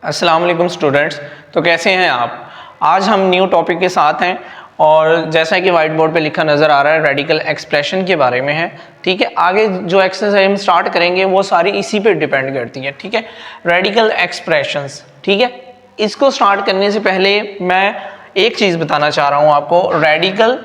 अस्सलाम वालेकुम स्टूडेंट्स। तो कैसे हैं आप? आज हम न्यू टॉपिक के साथ हैं और जैसा कि वाइट बोर्ड पे लिखा नज़र आ रहा है रेडिकल एक्सप्रेशन के बारे में है। ठीक है, आगे जो एक्सरसाइज हम स्टार्ट करेंगे वो सारी इसी पे डिपेंड करती है। ठीक है, रेडिकल एक्सप्रेशंस। ठीक है, इसको स्टार्ट करने से पहले मैं एक चीज़ बताना चाह रहा हूँ आपको, रेडिकल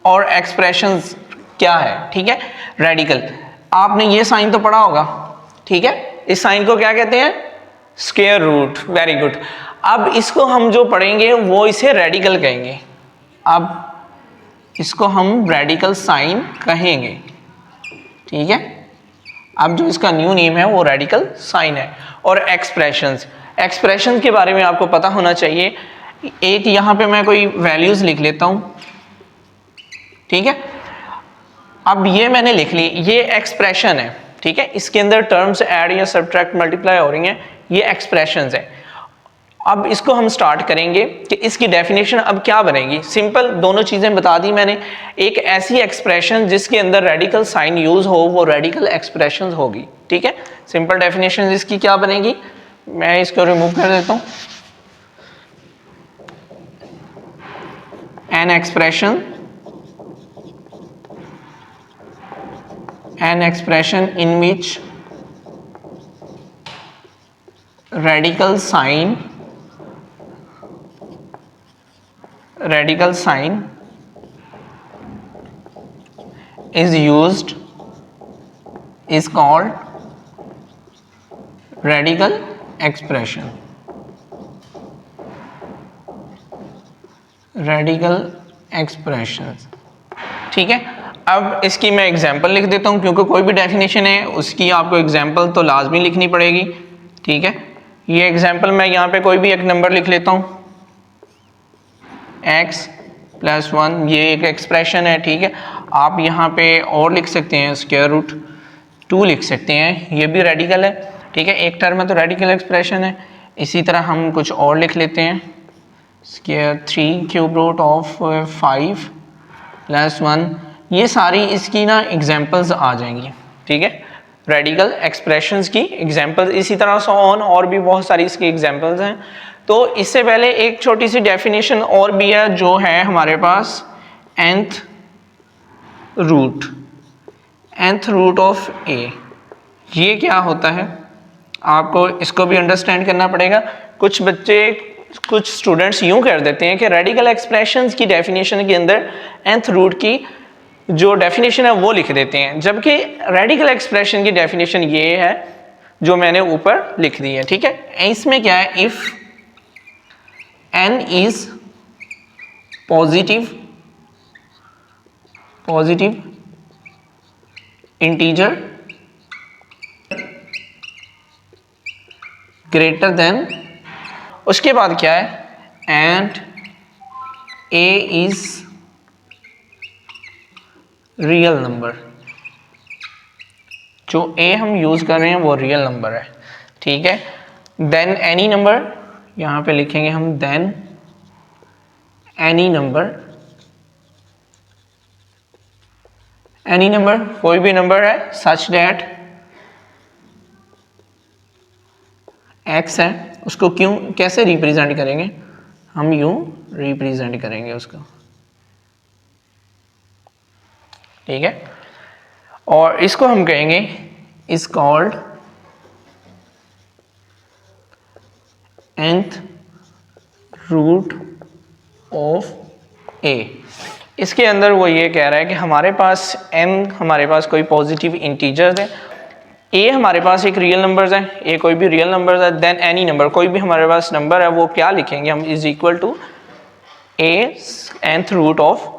और एक्सप्रेशंस क्या है। ठीक है, रेडिकल आपने ये साइन तो पढ़ा होगा। ठीक है, इस साइन को क्या कहते हैं? Square root. Very good. अब इसको हम जो पढ़ेंगे वो इसे रेडिकल कहेंगे। अब इसको हम रेडिकल साइन कहेंगे। ठीक है, अब जो इसका न्यू नेम है वो रेडिकल साइन है। और एक्सप्रेशंस, एक्सप्रेशन के बारे में आपको पता होना चाहिए। एक यहां पे मैं कोई वैल्यूज लिख लेता हूं। ठीक है, अब ये मैंने लिख ली, ये एक्सप्रेशन है। ठीक है, इसके अंदर टर्म्स ऐड या सब्ट्रैक्ट मल्टीप्लाई हो रही हैं, ये एक्सप्रेशंस है। अब इसको हम स्टार्ट करेंगे कि इसकी डेफिनेशन अब क्या बनेगी। सिंपल दोनों चीजें बता दी मैंने। एक ऐसी एक्सप्रेशन जिसके अंदर रेडिकल साइन यूज हो वो रेडिकल एक्सप्रेशन होगी। ठीक है, सिंपल डेफिनेशन इसकी क्या बनेगी, मैं इसको रिमूव कर देता हूं। An expression in which radical sign is used is called radical expression. Radical expressions। ठीक है, अब इसकी मैं एग्जाम्पल लिख देता हूं क्योंकि कोई भी डेफिनेशन है उसकी आपको एग्जाम्पल तो लाजमी लिखनी पड़ेगी। ठीक है, ये एग्जाम्पल मैं यहां पे कोई भी एक नंबर लिख लेता हूं, x + 1, ये एक एक्सप्रेशन है। ठीक है, आप यहां पे और लिख सकते हैं स्क्वायर रूट 2 लिख सकते हैं, ये भी रेडिकल है। ठीक है, एक टर्म है तो रेडिकल एक्सप्रेशन है। इसी तरह हम कुछ और लिख लेते हैं, स्क्वायर 3³ (5 + 1), ये सारी इसकी ना एग्जाम्पल्स आ जाएंगी। ठीक है, रेडिकल एक्सप्रेशंस की एग्जाम्पल्स, इसी तरह से और भी बहुत सारी इसकी एग्जाम्पल्स हैं। तो इससे पहले एक छोटी सी डेफिनेशन और भी है जो है हमारे पास, nth रूट ऑफ a। ये क्या होता है आपको इसको भी अंडरस्टैंड करना पड़ेगा। कुछ स्टूडेंट्स यूं कर देते हैं कि रेडिकल एक्सप्रेशंस की डेफिनेशन के अंदर nth रूट की जो डेफिनेशन है वो लिख देते हैं, जबकि रेडिकल एक्सप्रेशन की डेफिनेशन ये है जो मैंने ऊपर लिख दी है। ठीक है, इसमें क्या है, if n is positive integer greater than, उसके बाद क्या है, and a is real number. जो a हम यूज कर रहे हैं वो रियल नंबर है। ठीक है, देन एनी नंबर, यहां पे लिखेंगे हम देन एनी नंबर कोई भी नंबर है सच दैट x है, उसको कैसे रिप्रेजेंट करेंगे, हम यूं रिप्रेजेंट करेंगे उसको। ठीक है, और इसको हम कहेंगे is called nth root of a। इसके अंदर वो ये कह रहा है कि हमारे पास कोई पॉजिटिव इंटीजर्स है, a हमारे पास एक रियल नंबर्स है, a कोई भी रियल नंबर्स है, देन एनी नंबर कोई भी हमारे पास नंबर है वो क्या लिखेंगे हम, is equal to a nth root of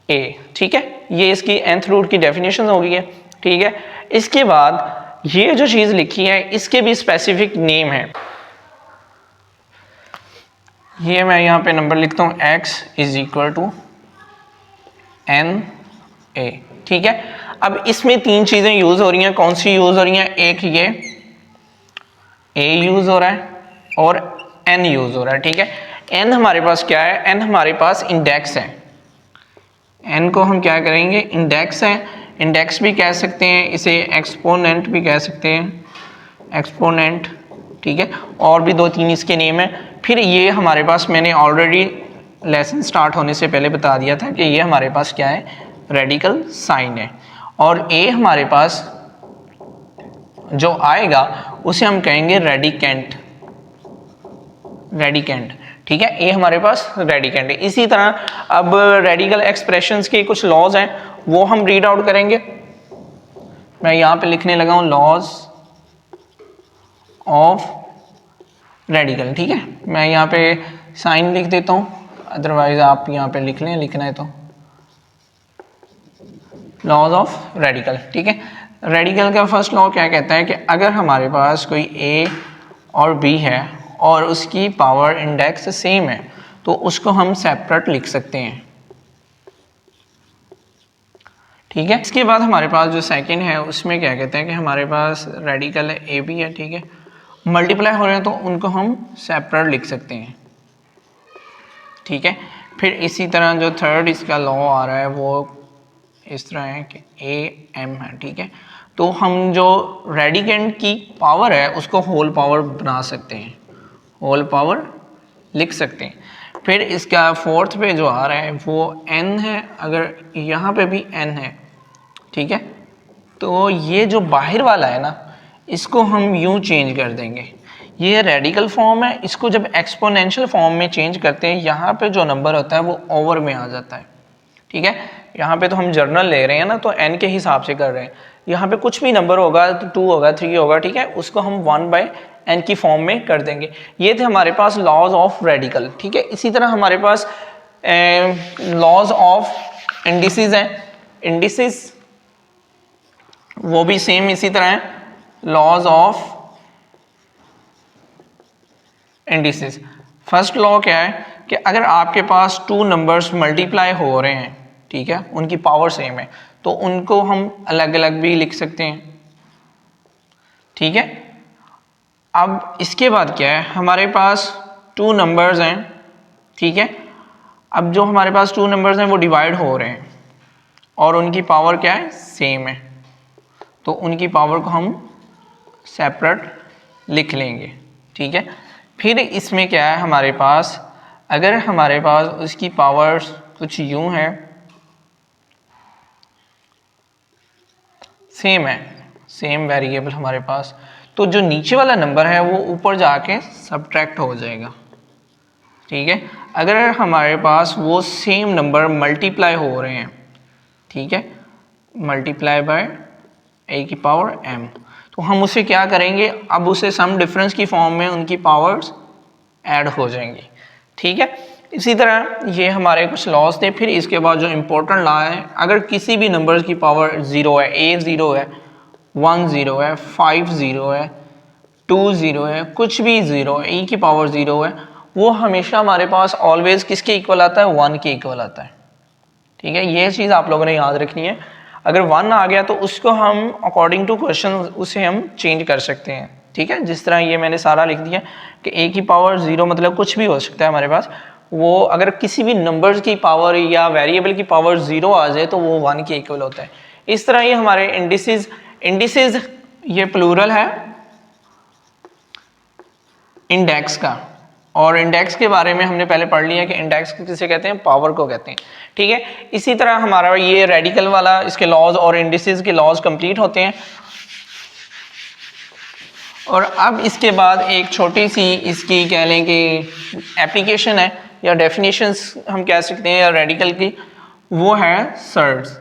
a। ठीक है, ये इसकी nth रूट की डेफिनेशन हो गई है। ठीक है, इसके बाद ये जो चीज लिखी है इसके भी स्पेसिफिक नेम है। ये मैं यहां पे नंबर लिखता हूं, x is equal to NA। ठीक है, अब इसमें तीन चीजें यूज हो रही हैं, कौन सी यूज हो रही हैं, एक ये a यूज हो रहा है और n यूज हो रहा है। ठीक है, n हमारे पास क्या है, n हमारे पास इंडेक्स है, n को हम क्या करेंगे, इंडेक्स है। इंडेक्स भी कह सकते हैं इसे, एक्सपोनेंट भी कह सकते हैं, एक्सपोनेंट ठीक है, और भी 2-3 इसके नेम है। फिर ये हमारे पास मैंने ऑलरेडी लेसन स्टार्ट होने से पहले बता दिया था कि ये हमारे पास क्या है, रेडिकल साइन है। और ए हमारे पास जो आएगा उसे हम कहेंगे रेडिकेंट, रेडिकेंट, ठीक है, ए हमारे पास रेडिकेंट है। इसी तरह अब रेडिकल एक्सप्रेशंस के कुछ लॉज हैं वो हम रीड आउट करेंगे। मैं यहाँ पे लिखने लगा हूँ लॉज ऑफ रेडिकल, ठीक है, मैं यहाँ पे साइन लिख देता हूँ, अदरवाइज आप यहाँ पे लिख लें, लिखना है तो लॉज ऑफ रेडिकल, ठीक है। रेडिकल का फर्स्ट लॉ क्या कहता है कि अगर हमारे पास कोई ए और बी है और उसकी पावर इंडेक्स सेम है तो उसको हम सेपरेट लिख सकते हैं, ठीक है। इसके बाद हमारे पास जो सेकंड है उसमें क्या कहते हैं कि हमारे पास रेडिकल ए बी है, ठीक है, मल्टीप्लाई हो रहे हैं तो उनको हम सेपरेट लिख सकते हैं, ठीक है। फिर इसी तरह जो थर्ड इसका लॉ आ रहा है वो इस तरह है कि ए एम है, ठीक है, तो हम जो रेडिकेंट की पावर है उसको होल पावर बना सकते हैं, होल पावर लिख सकते हैं। फिर इसका फोर्थ पे जो आ रहा है वो n है, अगर यहाँ पे भी n है, ठीक है, तो ये जो बाहर वाला है ना इसको हम यूं चेंज कर देंगे, ये रेडिकल फॉर्म है, इसको जब एक्सपोनेंशियल फॉर्म में चेंज करते हैं यहाँ पे जो नंबर होता है वो ओवर में आ जाता है, ठीक है। यहाँ पे तो हम जर्नल ले रहे हैं ना तो n के हिसाब से कर रहे हैं, यहाँ पे कुछ भी नंबर होगा तो 2 होगा 3 होगा, ठीक है, उसको हम 1/n की फॉर्म में कर देंगे। ये थे हमारे पास लॉज ऑफ रेडिकल, ठीक है। इसी तरह हमारे पास लॉज ऑफ इंडिसेस हैं, इंडिसेस वो भी सेम इसी तरह है, laws of indices. First law क्या है कि अगर आपके पास 2 नंबर्स मल्टीप्लाई हो रहे हैं, ठीक है, उनकी पावर सेम है तो उनको हम अलग अलग भी लिख सकते हैं, ठीक है। अब इसके बाद क्या है, हमारे पास 2 नंबर्स हैं, ठीक है, अब जो हमारे पास 2 नंबर्स हैं वो डिवाइड हो रहे हैं और उनकी पावर क्या है, सेम है, तो उनकी पावर को हम सेपरेट लिख लेंगे, ठीक है। फिर इसमें क्या है हमारे पास, अगर हमारे पास उसकी पावर्स कुछ यूं है, सेम है, सेम वेरिएबल हमारे पास, तो जो नीचे वाला नंबर है वो ऊपर जाके सब्ट्रैक्ट हो जाएगा, ठीक है। अगर हमारे पास वो सेम नंबर मल्टीप्लाई हो रहे हैं, ठीक है, मल्टीप्लाई बाय a की पावर m, तो हम उसे क्या करेंगे, अब उसे सम डिफरेंस की फॉर्म में उनकी पावर्स ऐड हो जाएंगी, ठीक है। इसी तरह ये हमारे कुछ लॉस थे। फिर इसके बाद जो इम्पोर्टेंट लॉ है, अगर किसी भी नंबर की पावर 0 है, a 0 है, 1 0 है, 5 0 है, 2 0 है, कुछ भी 0 है, e की पावर 0 है, वो हमेशा हमारे पास ऑलवेज किसके इक्वल आता है, 1 के इक्वल आता है, ठीक है। ये चीज़ आप लोगों ने याद रखनी है। अगर 1 आ गया तो उसको हम अकॉर्डिंग टू क्वेश्चन उसे हम चेंज कर सकते हैं, ठीक है। जिस तरह ये मैंने सारा लिख दिया कि a की पावर 0 मतलब कुछ भी हो सकता है हमारे पास, वो अगर किसी भी नंबर्स की पावर या वेरिएबल की पावर 0 आ जाए तो वो 1 के इक्वल होता है। इस तरह ये हमारे इंडिसेस, इंडिसेस ये प्लूरल है इंडेक्स का, और इंडेक्स के बारे में हमने पहले पढ़ लिया कि इंडेक्स किसे कहते हैं, पावर को कहते हैं, ठीक है। इसी तरह हमारा ये रेडिकल वाला, इसके लॉज और इंडिसेस के लॉज कंप्लीट होते हैं। और अब इसके बाद एक छोटी सी इसकी कह लें कि एप्लीकेशन है या डेफिनेशंस हम कह सकते हैं या रेडिकल की, वो है सर्ड्स।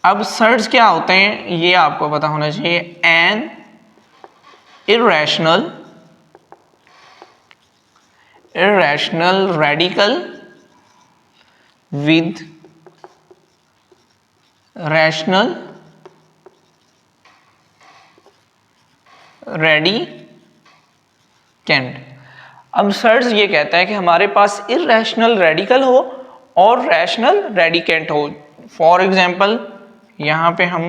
अब सर्ड्स क्या होते हैं ये आपको पता होना चाहिए। N irrational radical with rational radicand. अब सर्ड्स ये कहता है कि हमारे पास इर्रेशनल रेडिकल हो और रैशनल रेडिकेंट हो। फॉर एग्जांपल यहाँ पे हम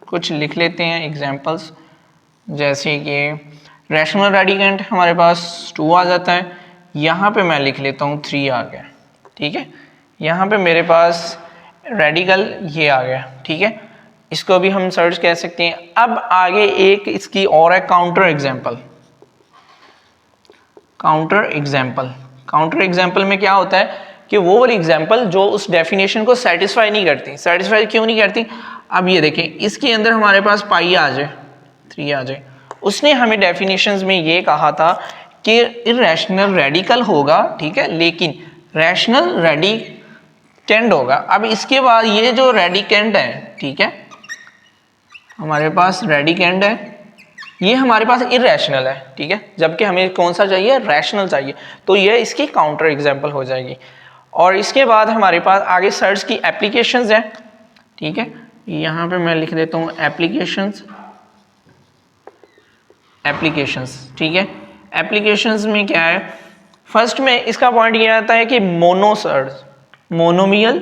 कुछ लिख लेते हैं एग्जांपल्स, जैसे कि रैशनल रेडिकेंट हमारे पास 2 आ जाता है, यहाँ पे मैं लिख लेता हूँ 3 आ गया, ठीक है। यहाँ पे मेरे पास रेडिकल ये आ गया, ठीक है, इसको भी हम सर्च कह सकते हैं। अब आगे एक इसकी और है counter example, counter example. Counter example में क्या होता है कि वो वाली एग्जाम्पल जो उस डेफिनेशन को सेटिस्फाई नहीं करती। सेटिस्फाई क्यों नहीं करती? अब ये देखें, इसके अंदर हमारे पास पाई आ जाए, 3 आ जाए, उसने हमें डेफिनेशंस में ये कहा था कि इरेशनल रेडिकल होगा, ठीक है, लेकिन रैशनल रेडिकेंड होगा। अब इसके बाद ये जो रेडिकेंड है, ठीक है, हमारे पास रेडिकेंड है, ये हमारे पास इरेशनल है, ठीक है, जबकि हमें कौन सा चाहिए? रैशनल चाहिए। तो ये इसकी काउंटर एग्जाम्पल हो जाएगी। और इसके बाद हमारे पास आगे सर्च की एप्लीकेशंस हैं, ठीक है, यहाँ पे मैं लिख देता हूँ एप्लीकेशंस, ठीक है। एप्लीकेशंस में क्या है? फर्स्ट में इसका पॉइंट ये आता है कि मोनो सर्च, मोनोमियल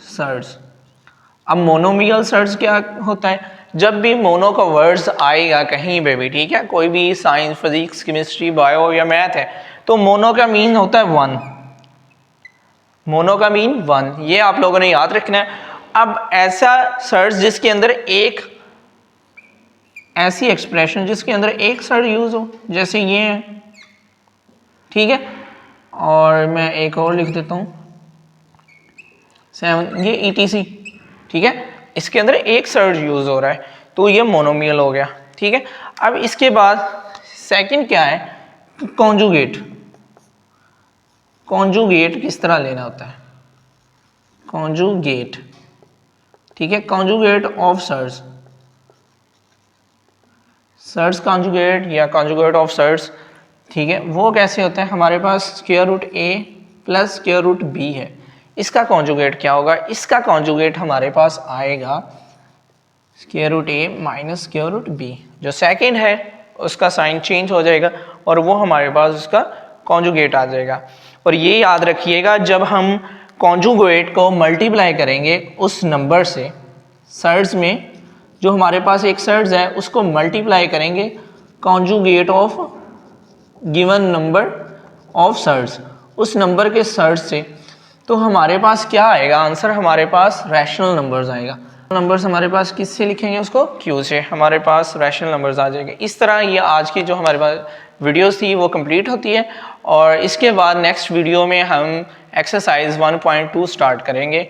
सर्च। अब मोनोमियल सर्च क्या होता है? जब भी मोनो का वर्ड्स आएगा कहीं पे भी, ठीक है, कोई भी साइंस, फिजिक्स, केमिस्ट्री, बायो या मैथ है, तो मोनो का मीन होता है 1। मोनो का मीन 1, ये आप लोगों ने याद रखना है। अब ऐसा सर्च जिसके अंदर एक ऐसी एक्सप्रेशन जिसके अंदर एक सर्च यूज हो, जैसे ये है, ठीक है, और मैं एक और लिख देता हूं 7, ये ETC, ठीक है, इसके अंदर एक सर्च यूज हो रहा है, तो ये मोनोमियल हो गया, ठीक है। अब इसके बाद सेकंड क्या है? कॉन्जुगेट। कॉन्जुगेट किस तरह लेना होता है? कॉन्जुगेट, ठीक है, conjugate of surd, surd conjugate या कॉन्जुगेट ऑफ सर्च, ठीक है, वो कैसे होता है? हमारे पास square root A plus square root B है, इसका कॉन्जुगेट क्या होगा? इसका कॉन्जुगेट हमारे पास आएगा square root A minus square root B। जो सेकंड है उसका साइन चेंज हो जाएगा और वो हमारे पास उसका कॉन्जुगेट आ जाएगा। और ये याद रखिएगा, जब हम कॉन्जुगेट को मल्टीप्लाई करेंगे उस नंबर से, सर्च में जो हमारे पास एक सर्च है उसको मल्टीप्लाई करेंगे conjugate of given number of search, उस नंबर के सर्च से, तो हमारे पास क्या आएगा आंसर? हमारे पास रैशनल नंबर्स आएगा। नंबर्स हमारे पास किससे लिखेंगे उसको? Q से, हमारे पास रैशनल नंबर्स आ जाएंगे। इस तरह ये आज की जो हमारे पास वीडियोस थी वो कंप्लीट होती है और इसके बाद नेक्स्ट वीडियो में हम एक्सरसाइज 1.2 स्टार्ट करेंगे।